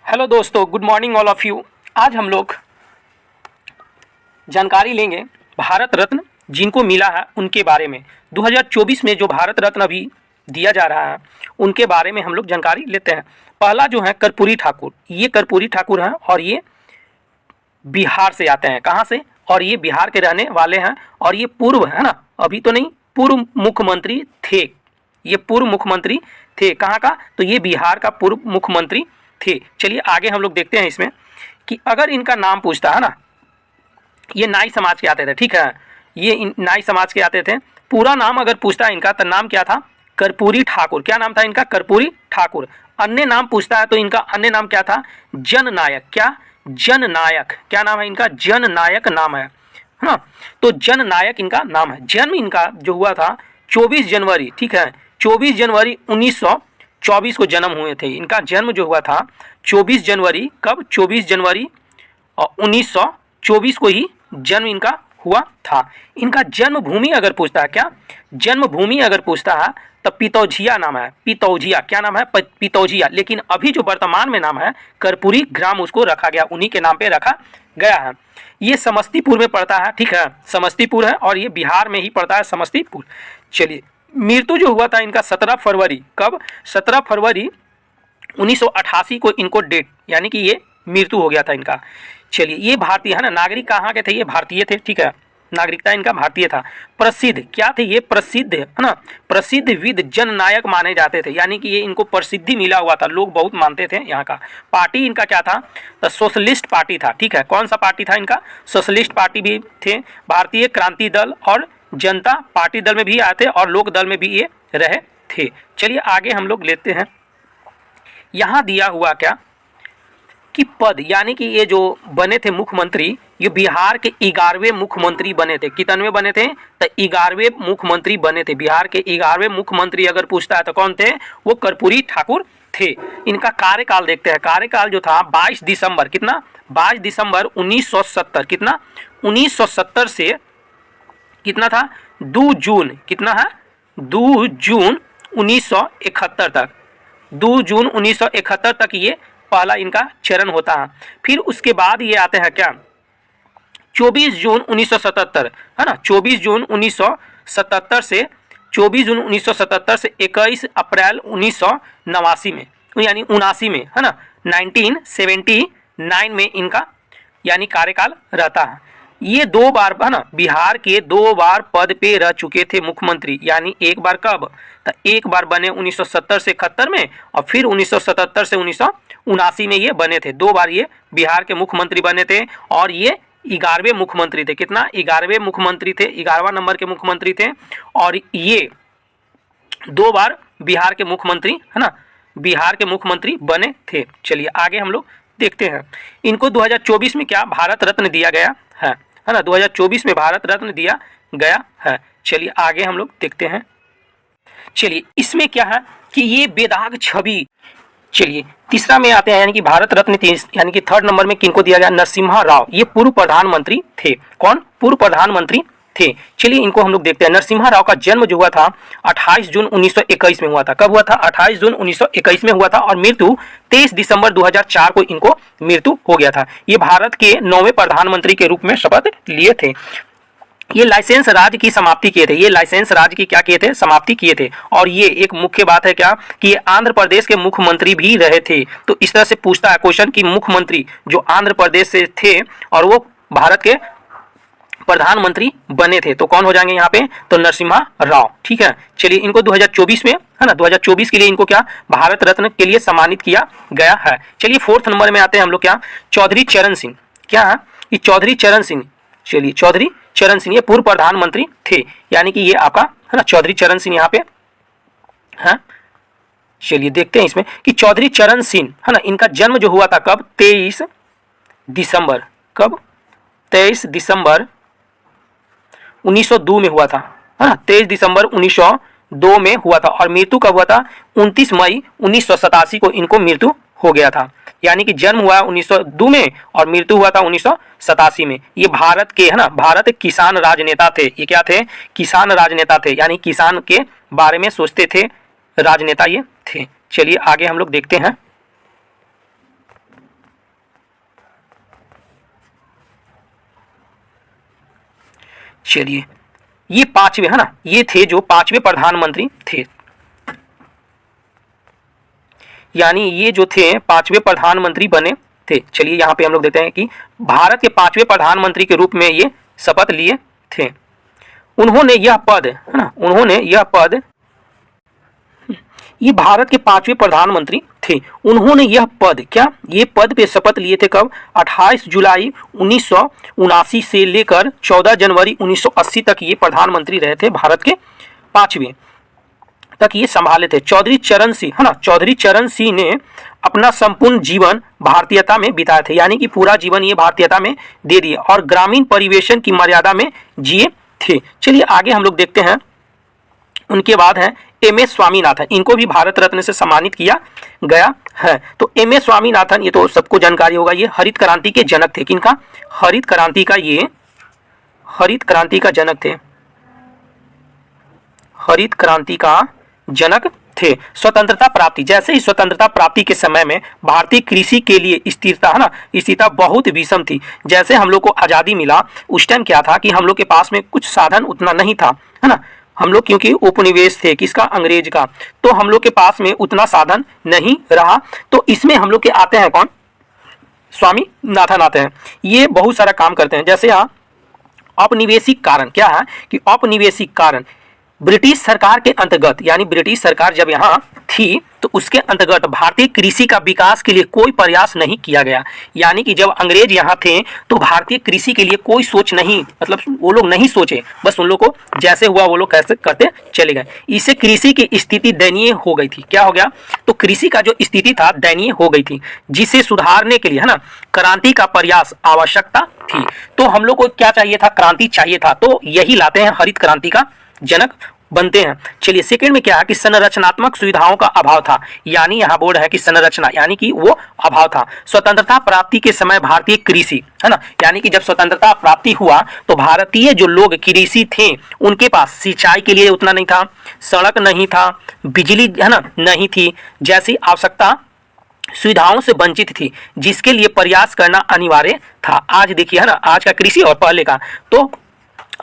Hello दोस्तों, good morning all of you. आज हम लोग जानकारी लेंगे भारत रत्न जिनको मिला है उनके बारे में। 2024 में जो भारत रत्न अभी दिया जा रहा है उनके बारे में हम लोग जानकारी लेते हैं। पहला जो है कर्पूरी ठाकुर, ये कर्पूरी ठाकुर हैं और ये बिहार से आते हैं। कहाँ से? और ये बिहार के रहने वाले हैं और ये पूर्व है ना, अभी तो नहीं, पूर्व मुख्यमंत्री थे। ये पूर्व मुख्यमंत्री थे। कहाँ का? तो ये बिहार का पूर्व मुख्यमंत्री थे। चलिए आगे हम लोग देखते हैं इसमें कि अगर इनका नाम पूछता है ना, ये नाई समाज के आते थे, ठीक है, ये नाई समाज के आते थे। पूरा नाम अगर पूछता है इनका तो नाम क्या था? कर्पूरी ठाकुर। क्या नाम था इनका? कर्पूरी ठाकुर। अन्य नाम पूछता है तो इनका अन्य नाम क्या था? जननायक। क्या? जननायक। क्या नाम है इनका? जननायक नाम है ना। तो जननायक इनका नाम है। जन्म इनका जो हुआ था 24 जनवरी, ठीक है, 24 जनवरी 1924 को जन्म हुए थे। इनका जन्म जो हुआ था 24 जनवरी, कब? 24 जनवरी और 1924 को ही जन्म इनका हुआ था। इनका जन्मभूमि अगर पूछता है, क्या जन्मभूमि अगर पूछता है तो पितौजिया नाम है। पितौजिया। क्या नाम है? पितौजिया। लेकिन अभी जो वर्तमान में नाम है कर्पूरी ग्राम उसको रखा गया, उन्हीं के नाम पे रखा गया है। ये समस्तीपुर में पड़ता है, ठीक है, समस्तीपुर है और ये बिहार में ही पड़ता है, समस्तीपुर। चलिए, मृत्यु जो हुआ था इनका 17 फरवरी, कब? 17 फरवरी 1988 को इनको डेट, यानी कि ये मृत्यु हो गया था इनका। चलिए, ये भारतीय है ना, नागरिक कहाँ के थे? ये भारतीय थे, ठीक है, नागरिकता इनका भारतीय था। प्रसिद्ध क्या थे? ये प्रसिद्ध है ना, प्रसिद्ध विद जननायक माने जाते थे, यानी कि ये इनको प्रसिद्धि मिला हुआ था, लोग बहुत मानते थे यहाँ का। पार्टी इनका क्या था? तो सोशलिस्ट पार्टी था, ठीक है। कौन सा पार्टी था इनका? सोशलिस्ट पार्टी भी थे। भारतीय क्रांति दल और जनता पार्टी दल में भी आते और लोक दल में भी ये रहे थे। चलिए आगे हम लोग लेते हैं। यहाँ दिया हुआ क्या कि पद, यानी कि ये जो बने थे मुख्यमंत्री, ये बिहार के 11वें मुख्यमंत्री बने थे। कितनवें बने थे? तो 11वें मुख्यमंत्री बने थे। बिहार के 11वें मुख्यमंत्री अगर पूछता है तो कौन थे? वो कर्पूरी ठाकुर थे। इनका कार्यकाल देखते हैं। कार्यकाल जो था 22 दिसंबर, कितना? 22 दिसंबर 1970, कितना? 1970 से कितना था? 2 जून, कितना है? 2 जून 1971 तक, 2 जून 1971 तक ये पहला इनका चरण होता है। फिर उसके बाद ये आते हैं क्या? 24 जून 1977, है ना, 24 जून 1977 से 24 जून 1977 से 21 अप्रैल 1989 में, यानी 79 में, है ना, 1979 में इनका यानी कार्यकाल रहता है। ये 2 बार, है ना, बिहार के 2 बार पद पे रह चुके थे मुख्यमंत्री। यानी एक बार कब? तो एक बार बने 1970 से 71 में और फिर 1977 से 1979 में ये बने थे। 2 बार ये बिहार के मुख्यमंत्री बने थे और ये 11वें मुख्यमंत्री थे। कितना? 11वें मुख्यमंत्री थे, 11वां नंबर के मुख्यमंत्री थे और ये 2 बार बिहार के मुख्यमंत्री, है ना, बिहार के मुख्यमंत्री बने थे। चलिए आगे हम लोग देखते हैं। इनको 2024 में क्या भारत रत्न दिया गया है ना, 2024 में भारत रत्न दिया गया है। चलिए आगे हम लोग देखते हैं। चलिए इसमें क्या है कि ये बेदाग छवि। चलिए तीसरा में आते हैं, यानी कि भारत रत्न, यानी कि 3rd नंबर में किनको दिया गया? नरसिम्हा राव। ये पूर्व प्रधानमंत्री थे। कौन? पूर्व प्रधानमंत्री थे। चलिए इनको हम लोग देखते हैं। नरसिम्हा राव का जन्म जो हुआ था 28 जून 1921 में हुआ था। कब हुआ था? 28 जून 1921 में हुआ था और मृत्यु 23 दिसंबर 2004 को इनको मृत्यु हो गया था। ये भारत के 9वें प्रधानमंत्री के रूप में शपथ लिए थे। ये लाइसेंस राज्य की समाप्ति किए थे। ये लाइसेंस राज्य की क्या किए थे? समाप्ति किए थे। और ये एक मुख्य बात है क्या कि ये आंध्र प्रदेश के मुख्यमंत्री भी रहे थे। तो इस तरह से पूछता है क्वेश्चन कि मुख्यमंत्री जो आंध्र प्रदेश से थे और वो भारत के प्रधानमंत्री बने थे, तो कौन हो जाएंगे यहाँ पे? तो नरसिम्हा राव, ठीक है। चलिए इनको 2024 में, है ना, 2024 के लिए इनको क्या भारत रत्न के लिए सम्मानित किया गया है। चलिए 4th नंबर में आते हैं हम लोग, क्या? चौधरी चरण सिंह। क्या है? ये चौधरी चरण सिंह। चलिए चौधरी चरण सिंह ये पूर्व प्रधानमंत्री थे, यानी कि ये आपका, है ना, चौधरी चरण सिंह यहाँ पे है। चलिए देखते हैं इसमें कि चौधरी चरण सिंह, है ना, इनका जन्म जो हुआ था कब? 23 दिसंबर, कब? 23 दिसंबर 1902 में हुआ था, है ना, 23 दिसंबर 1902 में हुआ था और मृत्यु कब हुआ था? 29 मई 1987 को इनको मृत्यु हो गया था। यानी कि जन्म हुआ 1902 में और मृत्यु हुआ था 1987 में। ये भारत के, है ना, भारत किसान राजनेता थे। ये क्या थे? किसान राजनेता थे, यानी किसान के बारे में सोचते थे राजनेता ये थे। चलिए आगे हम लोग देखते हैं। चलिए ये पांचवे है ना, ये थे जो पांचवे प्रधानमंत्री थे, यानी ये जो थे पांचवे प्रधानमंत्री बने थे। चलिए यहाँ पे हम लोग देखते हैं कि भारत के पांचवे प्रधानमंत्री के रूप में ये शपथ लिए थे। उन्होंने यह पद है ना, उन्होंने यह पद, ये भारत के पांचवे प्रधानमंत्री थे। उन्होंने यह पद क्या, ये पद पे शपथ लिए थे कब, 28 जुलाई 1979 से लेकर 14 जनवरी 1980 तक ये प्रधानमंत्री रहे थे। भारत के पांचवे तक ये संभाले थे। चौधरी चरण सिंह है ना, चौधरी चरण सिंह ने अपना संपूर्ण जीवन भारतीयता में बिताए थे, यानी कि पूरा जीवन ये भारतीयता में दे दिए और ग्रामीण परिवेशन की मर्यादा में जिए थे। चलिए आगे हम लोग देखते हैं। उनके बाद है एम.एस. स्वामीनाथन, इनको भी भारत रत्न से सम्मानित किया गया है। तो एम.एस. स्वामीनाथन, ये तो सबको जानकारी होगा, ये हरित क्रांति के जनक थे। किनका, हरित क्रांति का, ये हरित क्रांति का जनक थे, हरित क्रांति का जनक थे। स्वतंत्रता प्राप्ति, जैसे ही स्वतंत्रता प्राप्ति के समय में भारतीय कृषि के लिए स्थिरता है ना, स्थिरता बहुत विषम थी। जैसे हम लोग को आज़ादी मिला उस टाइम क्या था कि हम लोग के पास में कुछ साधन उतना नहीं था, है ना, हम लोग क्योंकि उपनिवेश थे किसका, अंग्रेज का, तो हम लोग के पास में उतना साधन नहीं रहा। तो इसमें हम लोग के आते हैं कौन, स्वामीनाथन आते हैं। ये बहुत सारा काम करते हैं। जैसे यहाँ औपनिवेशिक कारण क्या है कि औपनिवेशिक कारण ब्रिटिश सरकार के अंतर्गत, यानी ब्रिटिश सरकार जब यहाँ थी तो उसके अंतर्गत भारतीय कृषि का विकास के लिए कोई प्रयास नहीं किया गया। यानी कि जब अंग्रेज यहाँ थे तो भारतीय कृषि के लिए कोई सोच नहीं, मतलब वो लोग नहीं सोचे, बस उन लोग को जैसे हुआ वो लोग कैसे करते चले गए। इससे कृषि की स्थिति दयनीय हो गई थी। क्या हो गया, तो कृषि का जो स्थिति था दयनीय हो गई थी, जिसे सुधारने के लिए है ना क्रांति का प्रयास आवश्यकता थी। तो हम लोग को क्या चाहिए था, क्रांति चाहिए था, तो यही लाते हैं, हरित क्रांति का जनक बनते हैं। चलिए सेकंड में क्या है कि संरचनात्मक सुविधाओं का अभाव था, यानी यहाँ बोर्ड है कि संरचना यानी कि वो अभाव था। स्वतंत्रता प्राप्ति के समय भारतीय कृषि है ना, यानी कि जब स्वतंत्रता प्राप्ति हुआ तो भारतीय जो लोग कृषि थे उनके पास सिंचाई के लिए उतना नहीं था, सड़क नहीं था, बिजली है ना नहीं थी, जैसी आवश्यकता सुविधाओं से वंचित थी, जिसके लिए प्रयास करना अनिवार्य था। आज देखिए है ना, आज का कृषि और पहले का तो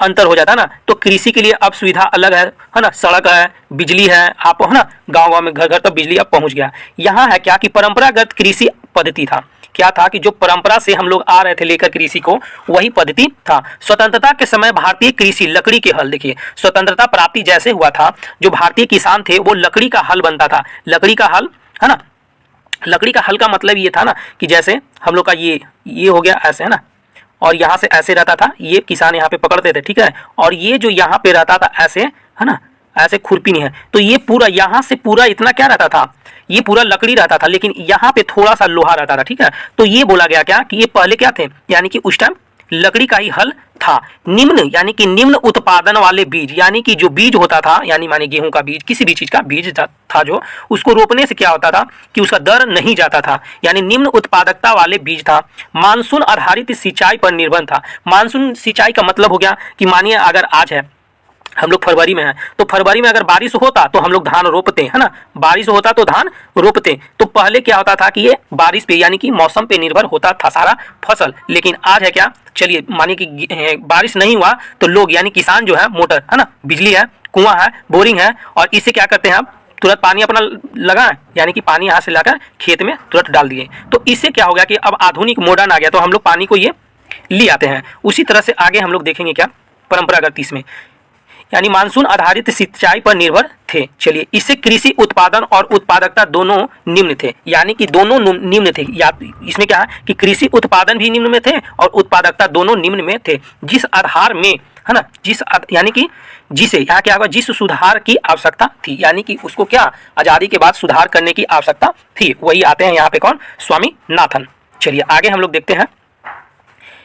अंतर हो जाता है ना। तो कृषि के लिए अब सुविधा अलग है ना, सड़क है, बिजली है, आप है ना गांव गांव में घर घर तक बिजली अब पहुंच गया। यहाँ है क्या कि परंपरागत कृषि पद्धति था। क्या था कि जो परंपरा से हम लोग आ रहे थे लेकर कृषि को, वही पद्धति था। स्वतंत्रता के समय भारतीय कृषि लकड़ी के हल, देखिए स्वतंत्रता प्राप्ति जैसे हुआ था, जो भारतीय किसान थे वो लकड़ी का हल बनता था। लकड़ी का हल है ना, लकड़ी का हल का मतलब ये था ना कि जैसे हम लोग का ये हो गया ऐसे है ना, और यहाँ से ऐसे रहता था, ये किसान यहाँ पे पकड़ते थे, ठीक है, और ये जो यहाँ पे रहता था ऐसे है ना, ऐसे खुरपी नहीं है, तो ये पूरा यहाँ से पूरा इतना क्या रहता था, ये पूरा लकड़ी रहता था, लेकिन यहाँ पे थोड़ा सा लोहा रहता था, ठीक है। तो ये बोला गया क्या कि ये पहले क्या थे, यानी कि उस टाइम लकड़ी का ही हल था। निम्न यानी कि निम्न उत्पादन वाले बीज, यानी कि जो बीज होता था, यानी माने गेहूं का बीज, किसी भी चीज का बीज था जो, उसको रोपने से क्या होता था कि उसका दर नहीं जाता था, यानी निम्न उत्पादकता वाले बीज था। मानसून आधारित सिंचाई पर निर्भर था। मानसून सिंचाई का मतलब हो गया कि मानिए अगर आज है हम लोग फरवरी में है, तो फरवरी में अगर बारिश होता तो हम लोग धान रोपते है ना, बारिश होता तो धान रोपते। तो पहले क्या होता था कि ये बारिश पे यानी कि मौसम पे निर्भर होता था सारा फसल, लेकिन आज है क्या, चलिए मानिए कि बारिश नहीं हुआ तो लोग यानी किसान जो है मोटर है ना, बिजली है, कुआं है, बोरिंग है, और इससे क्या करते हैं आप तुरंत पानी अपना लगाएं, यानी कि पानी यहाँ से लाकर खेत में तुरंत डाल दिए। तो इससे क्या हो गया कि अब आधुनिक मॉडर्न आ गया, तो हम लोग पानी को ये ले आते हैं। उसी तरह से आगे हम लोग देखेंगे क्या परंपरागत इसमें, यानी मानसून आधारित सिंचाई पर निर्भर थे। चलिए इससे कृषि उत्पादन और उत्पादकता दोनों निम्न थे, यानी कि दोनों निम्न थे। या इसमें क्या है कि कृषि उत्पादन भी निम्न में थे और उत्पादकता दोनों निम्न में थे। जिस आधार में है ना, यानी कि जिसे यहाँ क्या होगा, जिस सुधार की आवश्यकता थी, यानी कि उसको क्या आज़ादी के बाद सुधार करने की आवश्यकता थी, वही आते हैं यहाँ पे कौन, स्वामीनाथन। चलिए आगे हम लोग देखते हैं।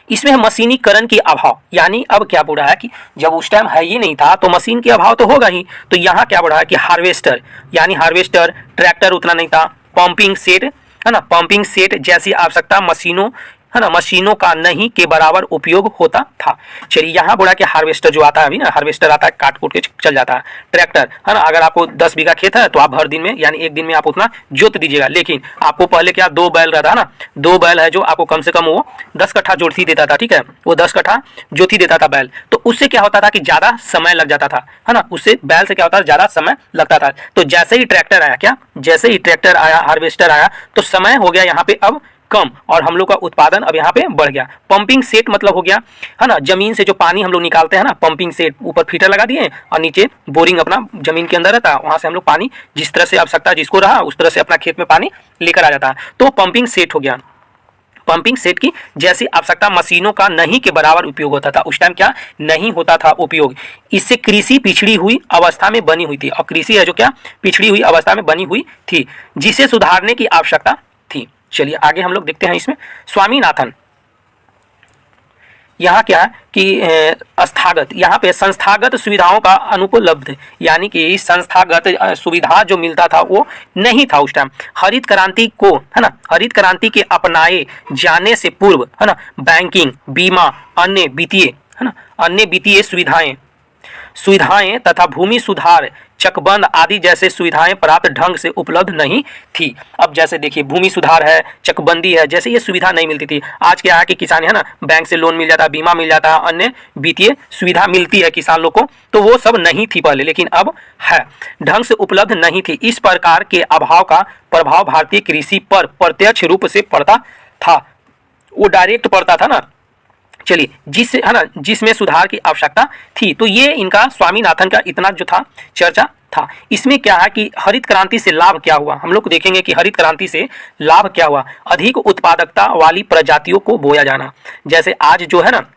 इसमें मशीनीकरण की अभाव, यानी अब क्या बोल रहा है कि जब उस टाइम है ही नहीं था तो मशीन के अभाव तो होगा ही। तो यहाँ क्या बोल रहा है कि हार्वेस्टर, यानी हार्वेस्टर, ट्रैक्टर उतना नहीं था, पंपिंग सेट है ना, पंपिंग सेट जैसी आवश्यकता मशीनों है है ना, मशीनों का नहीं के बराबर उपयोग होता था। चलिए यहाँ बोला कि हार्वेस्टर जो आता है अभी ना, हार्वेस्टर आता है, काट कूट के चल जाता है। ट्रैक्टर है ना, अगर आपको 10 बीघा खेत है तो आप हर दिन में यानी एक दिन में आप उतना जोत दीजिएगा। लेकिन आपको पहले क्या 2 बैल रहता है ना, 2 बैल है जो आपको कम से कम वो 10 कट्ठा जोती देता था, ठीक है, वो 10 कट्ठा जोती देता था बैल। तो उससे क्या होता था कि ज़्यादा समय लग जाता था, है ना, उससे बैल से क्या होता था, ज़्यादा समय लगता था। तो जैसे ही ट्रैक्टर आया, क्या जैसे ही ट्रैक्टर आया, हार्वेस्टर आया, तो समय हो गया यहाँ पे अब कम और हम लोग का उत्पादन अब यहाँ पे बढ़ गया। पंपिंग सेट मतलब हो गया, है ना, जमीन से जो पानी हम लोग निकालते हैं ना, पंपिंग सेट, ऊपर फीटर लगा दिए और नीचे बोरिंग अपना जमीन के अंदर रहता है, वहां से हम लोग पानी जिस तरह से आवश्यकता जिसको रहा उस तरह से अपना खेत में पानी लेकर आ जाता है। तो पंपिंग सेट हो गया। पंपिंग सेट की जैसी आवश्यकता मशीनों का नहीं के बराबर उपयोग होता था। उस टाइम क्या नहीं होता था उपयोग। इससे कृषि पिछड़ी हुई अवस्था में बनी हुई थी, और कृषि है जो क्या पिछड़ी हुई अवस्था में बनी हुई थी, जिसे सुधारने की आवश्यकता थी। चलिए आगे हम लोग देखते हैं इसमें स्वामीनाथन। यहाँ क्या है कि संस्थागत, यहाँ पे संस्थागत सुविधाओं का अनुपलब्ध, यानी कि संस्थागत सुविधा जो मिलता था वो नहीं था उस टाइम। हरित क्रांति को, है ना, हरित क्रांति के अपनाए जाने से पूर्व, है ना, बैंकिंग, बीमा, अन्य वित्तीय, है ना, अन्य वित्तीय सुविधाएं तथा भूमि सुधार, चकबंद आदि जैसे सुविधाएं प्राप्त ढंग से उपलब्ध नहीं थी। अब जैसे देखिए भूमि सुधार है, चकबंदी है, जैसे ये सुविधा नहीं मिलती थी। आज क्या है कि किसान है ना, बैंक से लोन मिल जाता है, बीमा मिल जाता है, अन्य वित्तीय सुविधा मिलती है किसान लोग को, तो वो सब नहीं थी पहले, लेकिन अब है, ढंग से उपलब्ध नहीं थी। इस प्रकार के अभाव का प्रभाव भारतीय कृषि पर प्रत्यक्ष रूप से पड़ता था, वो डायरेक्ट पड़ता था ना। चलिए जिससे, है ना, जिसमें सुधार की आवश्यकता थी। तो ये इनका स्वामीनाथन का इतना जो था चर्चा था। इसमें क्या है कि हरित क्रांति से लाभ क्या हुआ, हम लोग देखेंगे कि हरित क्रांति से लाभ क्या हुआ। अधिक उत्पादकता वाली प्रजातियों को बोया जाना, जैसे आज जो है ना,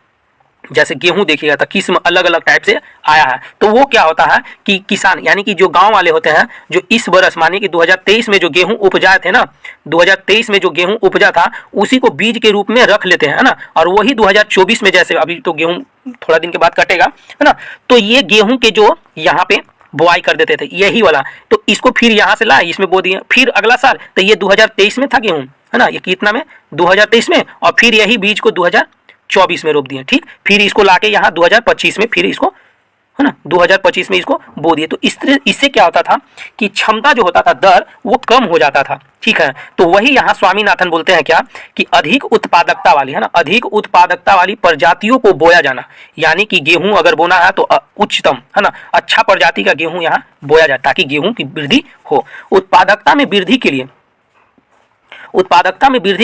जैसे गेहूं देखिएगा तो किस्म अलग अलग टाइप से आया है। तो वो क्या होता है कि किसान यानी कि जो गांव वाले होते हैं, जो इस बरस मानिए कि 2023 में जो गेहूं उपजाए थे ना, 2023 में जो गेहूं उपजा था उसी को बीज के रूप में रख लेते हैं, है ना, और वही 2024 में, जैसे अभी तो गेहूं थोड़ा दिन के बाद कटेगा, है ना, तो ये गेहूं के जो यहाँ पे बुआई कर देते थे यही वाला, तो इसको फिर यहाँ से लाए, इसमें बो दिए, फिर अगला साल तो ये 2023 में था गेहूं, है ना, ये कितना में 2023 में, और फिर यही बीज को 2024 में रोप दिए, ठीक, फिर इसको लाके यहाँ 2025 में फिर इसको, है ना, 2025 में इसको बो दिए। तो इससे क्या होता था कि क्षमता जो होता था, दर वो कम हो जाता था, ठीक है। तो वही यहाँ स्वामीनाथन बोलते हैं क्या कि अधिक उत्पादकता वाली, है ना, अधिक उत्पादकता वाली प्रजातियों को बोया जाना, यानी कि गेहूं अगर बोना है तो उच्चतम, है ना, अच्छा प्रजाति का गेहूं यहाँ बोया जाए ताकि गेहूं की वृद्धि हो। उत्पादकता में वृद्धि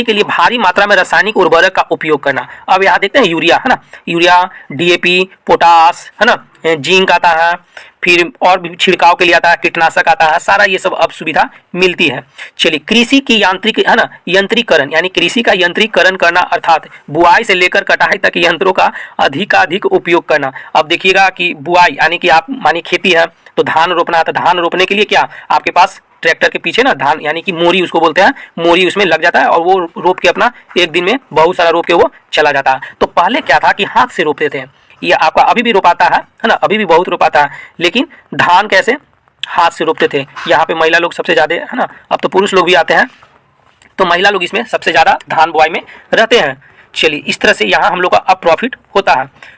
के लिए भारी मात्रा में रासायनिक उर्वरक का उपयोग करना। अब यहाँ देखते हैं यूरिया, है ना, यूरिया, डीएपी, पोटास, है ना, जिंक आता है, फिर और भी छिड़काव के लिए आता है, कीटनाशक आता है, सारा ये सब अब सुविधा मिलती है। चलिए कृषि की यांत्रिक, है ना, यंत्रीकरण, यानी कृषि का यंत्रीकरण करना, अर्थात बुआई से लेकर कटाई तक यंत्रों का अधिकाधिक उपयोग करना। अब देखिएगा कि बुआई यानी कि आप मानिए खेती है तो धान रोपना है, तो धान रोपने के लिए क्या आपके पास ट्रैक्टर के पीछे ना धान यानी कि मोरी उसको बोलते हैं, मोरी उसमें लग जाता है और वो रोप के अपना एक दिन में बहुत सारा रोप के वो चला जाता है। तो पहले क्या था कि हाथ से रोपते थे, ये आपका अभी भी रोपाता है ना, अभी भी बहुत रोपाता है, लेकिन धान कैसे हाथ से रोपते थे। यहाँ पे महिला लोग सबसे ज़्यादा, है ना, अब तो पुरुष लोग भी आते हैं, तो महिला लोग इसमें सबसे ज़्यादा धान बुआई में रहते हैं। चलिए इस तरह से यहाँ हम लोग का अब प्रॉफिट होता है।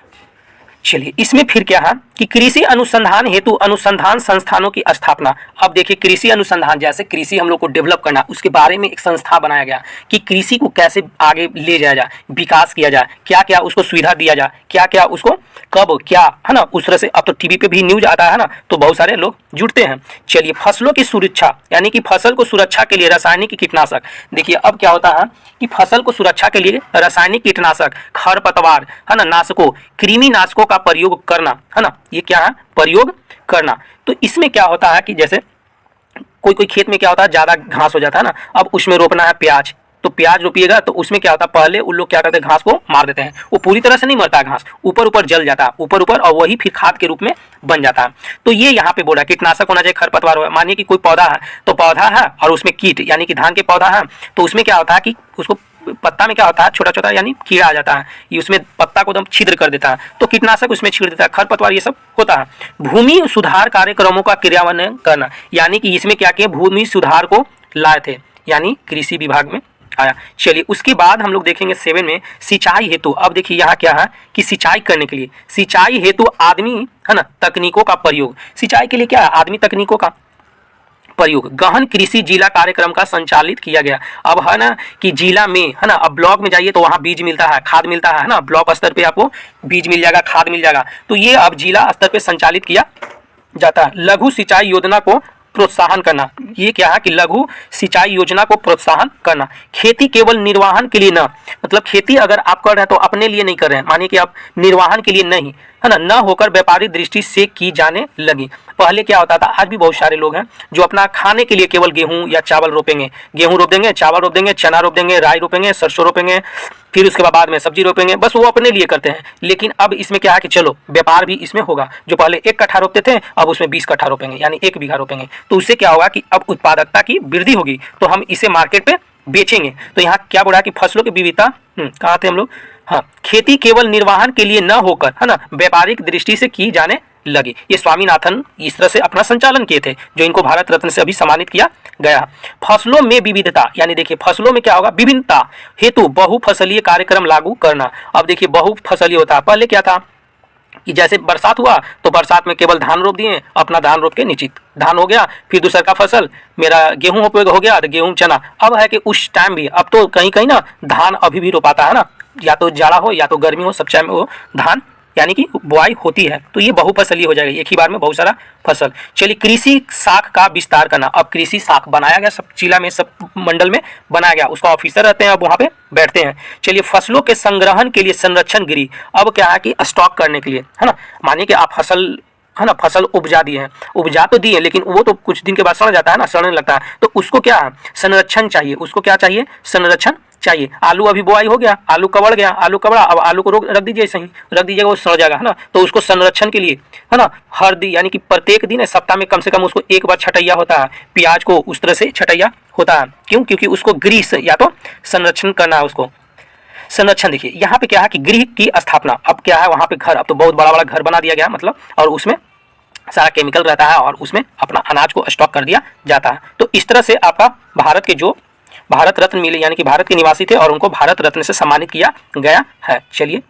चलिए इसमें फिर क्या है कि कृषि अनुसंधान हेतु अनुसंधान संस्थानों की स्थापना। अब देखिए कृषि अनुसंधान, जैसे कृषि हम लोग को डेवलप करना, उसके बारे में एक संस्था बनाया गया कि कृषि को कैसे आगे ले जाया जाए, विकास किया जाए, क्या क्या उसको सुविधा दिया जाए, क्या क्या उसको कब क्या, है ना, उस तरह से। अब तो टीवी पे भी न्यूज आता है ना, तो बहुत सारे लोग जुड़ते हैं। चलिए फसलों की सुरक्षा, यानी कि फसल को सुरक्षा के लिए रासायनिक कीटनाशक। देखिए अब क्या होता है कि फसल को सुरक्षा के लिए रासायनिक कीटनाशक, खरपतवार, है ना, नाशकों, कृमि नाशकों का प्रयोग करना, है ना, ये क्या है प्रयोग करना। तो इसमें क्या होता है कि जैसे कोई खेत में क्या होता है ज़्यादा घास हो जाता है ना, अब उसमें रोपना है प्याज, तो प्याज रोपिएगा तो उसमें क्या होता है पहले उन लोग क्या करते हैं घास को मार देते हैं, वो पूरी तरह से नहीं मरता है घास, ऊपर ऊपर जल जाता है, ऊपर ऊपर, और वही फिर खाद के रूप में बन जाता है। तो ये यहाँ पे बोला कीटनाशक होना चाहिए, खरपतवार हो, मानिए कि कोई पौधा है तो पौधा है और उसमें कीट यानी कि धान के पौधा है, तो उसमें क्या होता है कि उसको पत्ता में क्या होता है छोटा छोटा यानी कीड़ा आ जाता है, ये उसमें पत्ता को एकदम छिद्र कर देता है, तो कीटनाशक उसमें छीड़ देता है, खरपतवार ये सब होता है। भूमि सुधार कार्यक्रमों का क्रियान्वयन करना, यानी कि इसमें क्या किया भूमि सुधार को लाए थे, यानी कृषि विभाग में उठाया। चलिए उसके बाद हम लोग देखेंगे 7 में सिंचाई हेतु। अब देखिए यहाँ क्या है कि सिंचाई करने के लिए, सिंचाई हेतु आदमी है ना तकनीकों का प्रयोग। सिंचाई के लिए क्या है, आदमी तकनीकों का प्रयोग। गहन कृषि जिला कार्यक्रम का संचालित किया गया। अब है ना कि जिला में है ना, अब ब्लॉक में जाइए तो वहाँ बीज मिलता है, खाद मिलता है ना, ब्लॉक स्तर पे आपको बीज मिल जाएगा, खाद मिल जाएगा। तो ये अब जिला स्तर पे संचालित किया जाता है। लघु सिंचाई योजना को प्रोत्साहन करना, ये क्या है कि लघु सिंचाई योजना को प्रोत्साहन करना। खेती केवल निर्वाहन के लिए न, मतलब खेती अगर आप कर रहे हैं तो अपने लिए नहीं कर रहे हैं, मानिए कि आप निर्वाहन के लिए नहीं है ना, न होकर व्यापारिक दृष्टि से की जाने लगी। पहले क्या होता था, आज भी बहुत सारे लोग हैं जो अपना खाने के लिए केवल गेहूं या चावल रोपेंगे, गेहूं रोप देंगे, चावल रोप देंगे, चना रोप देंगे, राई रोपेंगे, सरसों रोपेंगे, फिर उसके बाद में सब्जी रोपेंगे, बस वो अपने लिए करते हैं। लेकिन अब इसमें क्या है कि चलो व्यापार भी इसमें होगा। जो पहले 1 कट्ठा रोपते थे अब उसमें 20 कट्ठा रोपेंगे, यानी 1 बीघा रोपेंगे। तो उससे क्या होगा कि अब उत्पादकता की वृद्धि होगी, तो हम इसे मार्केट पे बेचेंगे। तो यहाँ क्या बोला कि फसलों की विविधता, कहाँ थे हम लोग, हाँ, खेती केवल निर्वाहन के लिए न होकर है ना व्यापारिक दृष्टि से की जाने लगी। ये स्वामीनाथन इस तरह से अपना संचालन किए थे, जो इनको भारत रत्न से अभी सम्मानित किया गया। फसलों में विविधता, यानी देखिए फसलों में क्या होगा, विभिन्नता हेतु बहुफसलीय कार्यक्रम लागू करना। अब देखिए बहुफसलीय होता है, पहले क्या था कि जैसे बरसात हुआ तो बरसात में केवल धान रोप दिए, अपना धान रोप के निश्चित धान हो गया, फिर दूसरा का फसल मेरा गेहूं हो गया तो गेहूं चना। अब है कि उस टाइम भी, अब तो कहीं कहीं ना धान अभी भी रोपाता है ना, या तो जाड़ा हो या तो गर्मी हो, सब टाइम में वो धान यानी कि बुआई होती है। तो ये बहुफसलीय हो जाएगा, एक ही बार में बहुत सारा फसल। चलिए कृषि शाख का विस्तार करना। अब कृषि शाख बनाया गया, सब जिला में सब मंडल में बनाया गया, उसका ऑफिसर रहते हैं, अब वहाँ पे बैठते हैं। चलिए फसलों के संग्रहण के लिए संरक्षण गृह। अब क्या है कि स्टॉक करने के लिए है ना, मानिए कि आप फसल है ना, फसल उपजा दिए हैं, उपजा तो दिए लेकिन वो तो कुछ दिन के बाद सड़ जाता है ना, सड़ने लगता है, तो उसको क्या है संरक्षण चाहिए, उसको क्या चाहिए संरक्षण चाहिए। आलू अभी बुआई हो गया, आलू कबड़ गया, आलू कबड़ा, अब आलू को रख दीजिए, सही रख दीजिएगा, वो सड़ जाएगा है ना। तो उसको संरक्षण के लिए है ना हर दिन यानी कि प्रत्येक दिन सप्ताह में कम से कम उसको 1 बार छटैया होता है। प्याज को उस तरह से छटैया होता है, क्यों, क्योंकि उसको गृह से या तो संरक्षण करना है उसको। संरक्षण देखिए यहाँ पे क्या है कि गृह की स्थापना। अब क्या है वहाँ पे घर, अब तो बहुत बड़ा बड़ा घर बना दिया गया मतलब, और उसमें सारा केमिकल रहता है और उसमें अपना अनाज को स्टॉक कर दिया जाता है। तो इस तरह से आपका भारत के जो भारत रत्न मिले, यानी कि भारत के निवासी थे और उनको भारत रत्न से सम्मानित किया गया है। चलिए